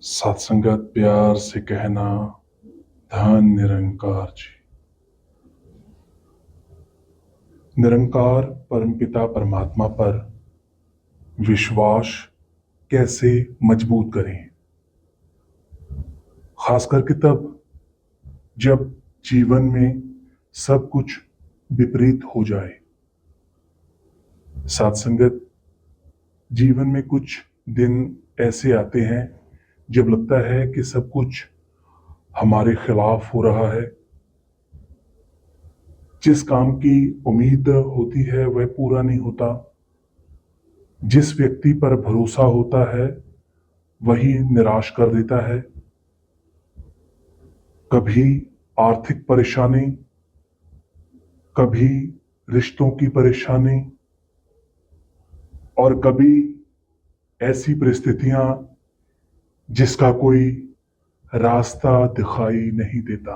सत्संगत प्यार से कहना, धन निरंकार जी। निरंकार परमपिता परमात्मा पर विश्वास कैसे मजबूत करें, खास करके तब जब जीवन में सब कुछ विपरीत हो जाए। सत्संगत, जीवन में कुछ दिन ऐसे आते हैं जब लगता है कि सब कुछ हमारे खिलाफ हो रहा है। जिस काम की उम्मीद होती है वह पूरा नहीं होता। जिस व्यक्ति पर भरोसा होता है वही निराश कर देता है। कभी आर्थिक परेशानी, कभी रिश्तों की परेशानी, और कभी ऐसी परिस्थितियां जिसका कोई रास्ता दिखाई नहीं देता।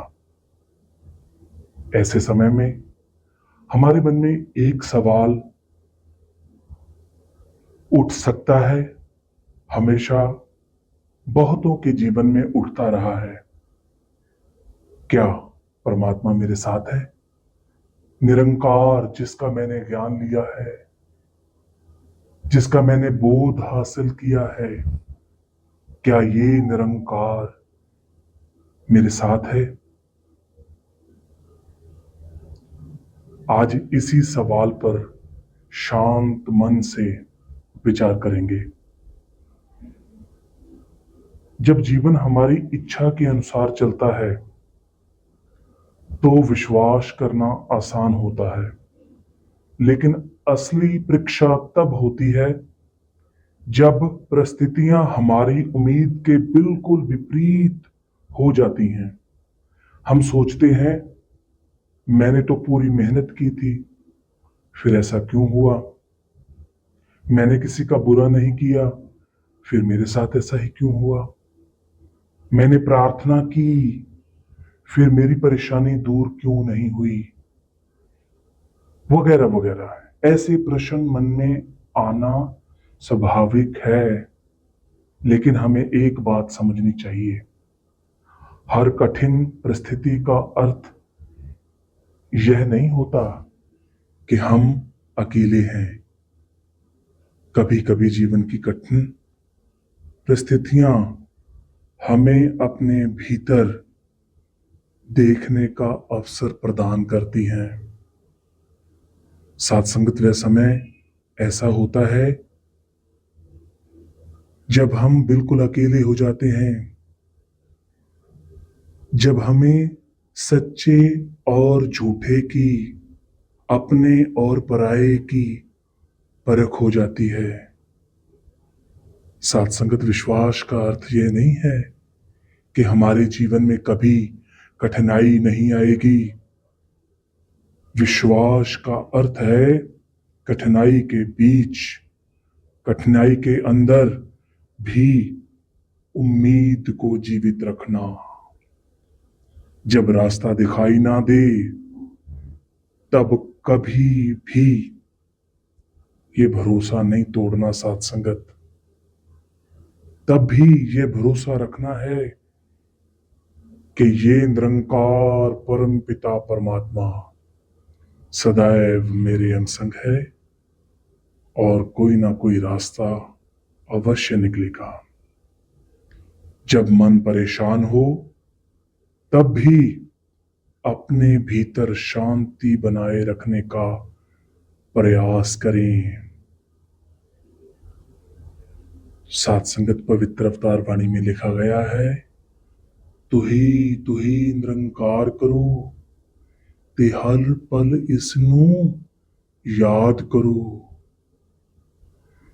ऐसे समय में हमारे मन में एक सवाल उठ सकता है, हमेशा बहुतों के जीवन में उठता रहा है। क्या परमात्मा मेरे साथ है? निरंकार जिसका मैंने ज्ञान लिया है, जिसका मैंने बोध हासिल किया है, क्या ये निरंकार मेरे साथ है? आज इसी सवाल पर शांत मन से विचार करेंगे। जब जीवन हमारी इच्छा के अनुसार चलता है तो विश्वास करना आसान होता है, लेकिन असली परीक्षा तब होती है जब परिस्थितियां हमारी उम्मीद के बिल्कुल विपरीत हो जाती हैं। हम सोचते हैं, मैंने तो पूरी मेहनत की थी, फिर ऐसा क्यों हुआ? मैंने किसी का बुरा नहीं किया, फिर मेरे साथ ऐसा ही क्यों हुआ? मैंने प्रार्थना की, फिर मेरी परेशानी दूर क्यों नहीं हुई? वगैरह वगैरह ऐसे प्रश्न मन में आना स्वाभाविक है। लेकिन हमें एक बात समझनी चाहिए, हर कठिन परिस्थिति का अर्थ यह नहीं होता कि हम अकेले हैं। कभी कभी जीवन की कठिन परिस्थितियां हमें अपने भीतर देखने का अवसर प्रदान करती हैं। सत्संगत वह समय ऐसा होता है जब हम बिल्कुल अकेले हो जाते हैं, जब हमें सच्चे और झूठे की, अपने और पराये की परख हो जाती है। सत्संगत विश्वास का अर्थ यह नहीं है कि हमारे जीवन में कभी कठिनाई नहीं आएगी। विश्वास का अर्थ है कठिनाई के बीच, कठिनाई के अंदर भी उम्मीद को जीवित रखना। जब रास्ता दिखाई ना दे तब कभी भी ये भरोसा नहीं तोड़ना। सत्संगत, तब भी ये भरोसा रखना है कि ये निरंकार परम पिता परमात्मा सदैव मेरे अंग संग है और कोई ना कोई रास्ता अवश्य निकलेगा। जब मन परेशान हो तब भी अपने भीतर शांति बनाए रखने का प्रयास करें। सत्संगत पवित्र अवतार वाणी में लिखा गया है, तू ही निरंकार करो, ते हर पल इसनु याद करो।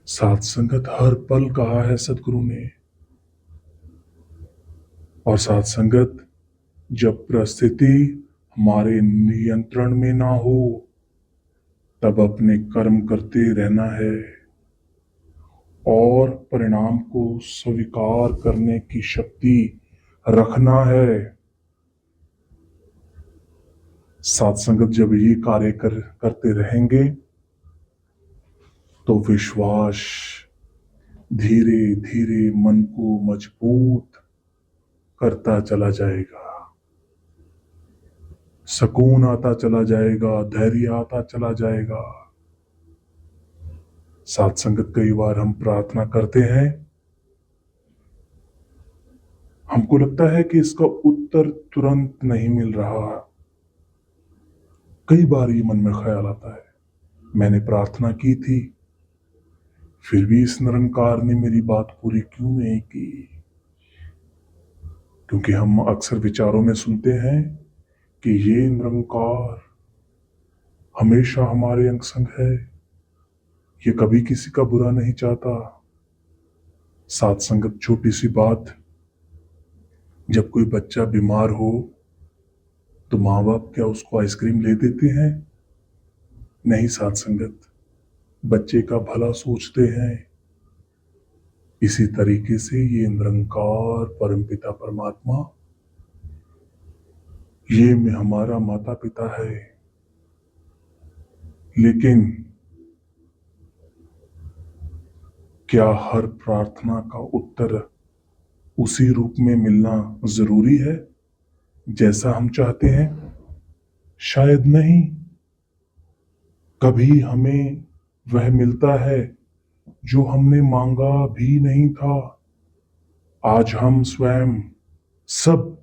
सत्संगत हर पल कहा है सदगुरु ने। और सत्संगत, जब परिस्थिति हमारे नियंत्रण में ना हो तब अपने कर्म करते रहना है और परिणाम को स्वीकार करने की शक्ति रखना है। सत्संगत, जब ये कार्य करते रहेंगे तो विश्वास धीरे धीरे मन को मजबूत करता चला जाएगा। सुकून आता चला जाएगा, धैर्य आता चला जाएगा। साथ संगत, कई बार हम प्रार्थना करते हैं, हमको लगता है कि इसका उत्तर तुरंत नहीं मिल रहा। कई बार ये मन में ख्याल आता है, मैंने प्रार्थना की थी, फिर भी इस निरंकार ने मेरी बात पूरी क्यों नहीं की। क्योंकि हम अक्सर विचारों में सुनते हैं कि ये निरंकार हमेशा हमारे अंग संग है, ये कभी किसी का बुरा नहीं चाहता। साथ संगत, छोटी सी बात, जब कोई बच्चा बीमार हो तो माँ बाप क्या उसको आइसक्रीम ले देते हैं? नहीं साथ संगत, बच्चे का भला सोचते हैं। इसी तरीके से ये निरंकार परमपिता परमात्मा, ये में हमारा माता पिता है। लेकिन क्या हर प्रार्थना का उत्तर उसी रूप में मिलना जरूरी है जैसा हम चाहते हैं? शायद नहीं। कभी हमें वह मिलता है जो हमने मांगा भी नहीं था। आज हम स्वयं सब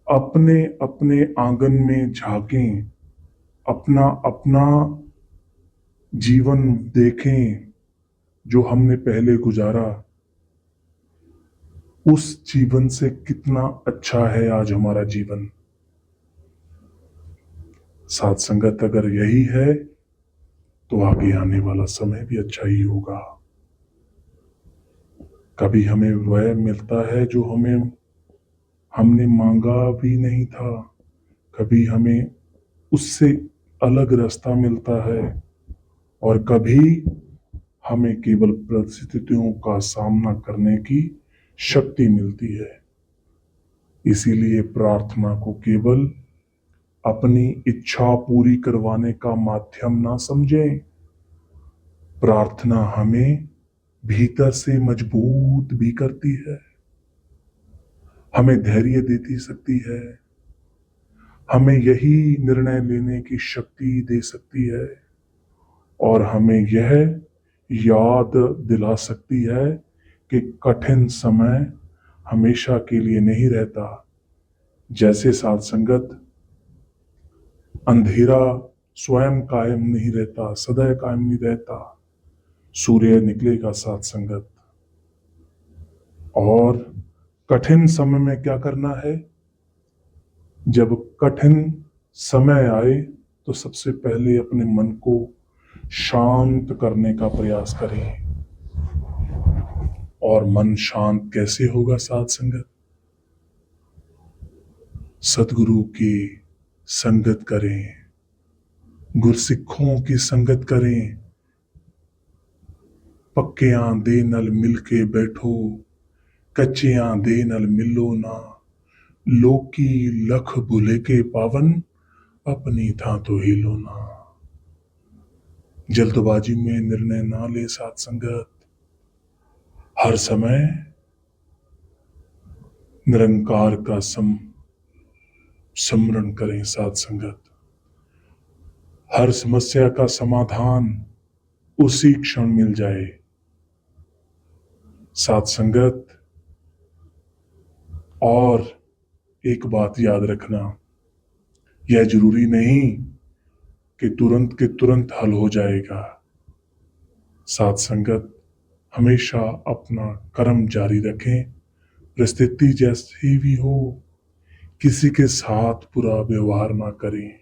अपने अपने आंगन में झांकें, अपना अपना जीवन देखें, जो हमने पहले गुजारा, उस जीवन से कितना अच्छा है आज हमारा जीवन। साथ संगत, अगर यही है तो आगे आने वाला समय भी अच्छा ही होगा। कभी हमें वह मिलता है जो हमने मांगा भी नहीं था, कभी हमें उससे अलग रास्ता मिलता है, और कभी हमें केवल परिस्थितियों का सामना करने की शक्ति मिलती है। इसीलिए प्रार्थना को केवल अपनी इच्छा पूरी करवाने का माध्यम ना समझें। प्रार्थना हमें भीतर से मजबूत भी करती है, हमें धैर्य देती सकती है, हमें यही निर्णय लेने की शक्ति दे सकती है, और हमें यह याद दिला सकती है कि कठिन समय हमेशा के लिए नहीं रहता। जैसे साथ संगत, अंधेरा स्वयं कायम नहीं रहता, सदैव कायम नहीं रहता, सूर्य निकलेगा साथ संगत। और कठिन समय में क्या करना है? जब कठिन समय आए तो सबसे पहले अपने मन को शांत करने का प्रयास करें। और मन शांत कैसे होगा साथ संगत? सदगुरु की संगत करें, गुरसिखों की संगत करें। पक्कियां दे नल मिलके बैठो, कच्चियां दे नल मिलो ना। लोकी लख भुले के पावन, अपनी था तो ही लो ना। जल्दबाजी में निर्णय ना ले साथ संगत। हर समय निरंकार का स्मरण करें साथ संगत। हर समस्या का समाधान उसी क्षण मिल जाए साथ संगत। और एक बात याद रखना, यह जरूरी नहीं कि तुरंत के तुरंत हल हो जाएगा। साथ संगत, हमेशा अपना कर्म जारी रखें, परिस्थिति जैसी भी हो, किसी के साथ बुरा व्यवहार ना करें,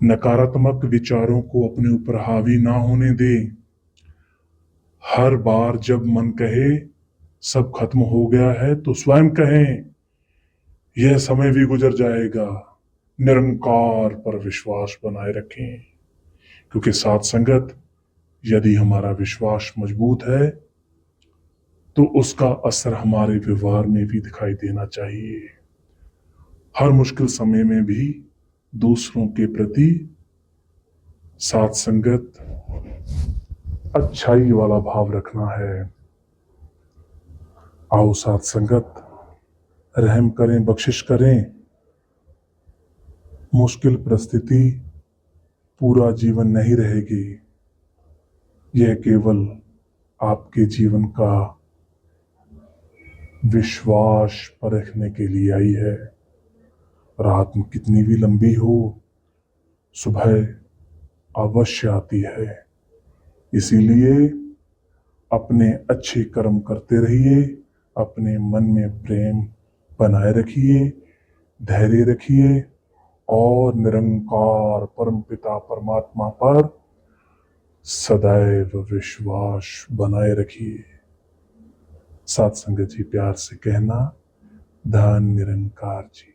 नकारात्मक विचारों को अपने ऊपर हावी ना होने दें। हर बार जब मन कहे सब खत्म हो गया है तो स्वयं कहें यह समय भी गुजर जाएगा। निरंकार पर विश्वास बनाए रखें, क्योंकि साथ संगत, यदि हमारा विश्वास मजबूत है तो उसका असर हमारे व्यवहार में भी दिखाई देना चाहिए। हर मुश्किल समय में भी दूसरों के प्रति साथ संगत अच्छाई वाला भाव रखना है। आओ साथ संगत, रहम करें, बख्शिश करें। मुश्किल परिस्थिति पूरा जीवन नहीं रहेगी, यह केवल आपके जीवन का विश्वास परखने के लिए आई है। रात में कितनी भी लंबी हो, सुबह अवश्य आती है। इसीलिए अपने अच्छे कर्म करते रहिए, अपने मन में प्रेम बनाए रखिए, धैर्य रखिए और निरंकार परमपिता परमात्मा पर सदैव विश्वास बनाए रखिए। साथ संगत जी प्यार से कहना, धन निरंकार जी।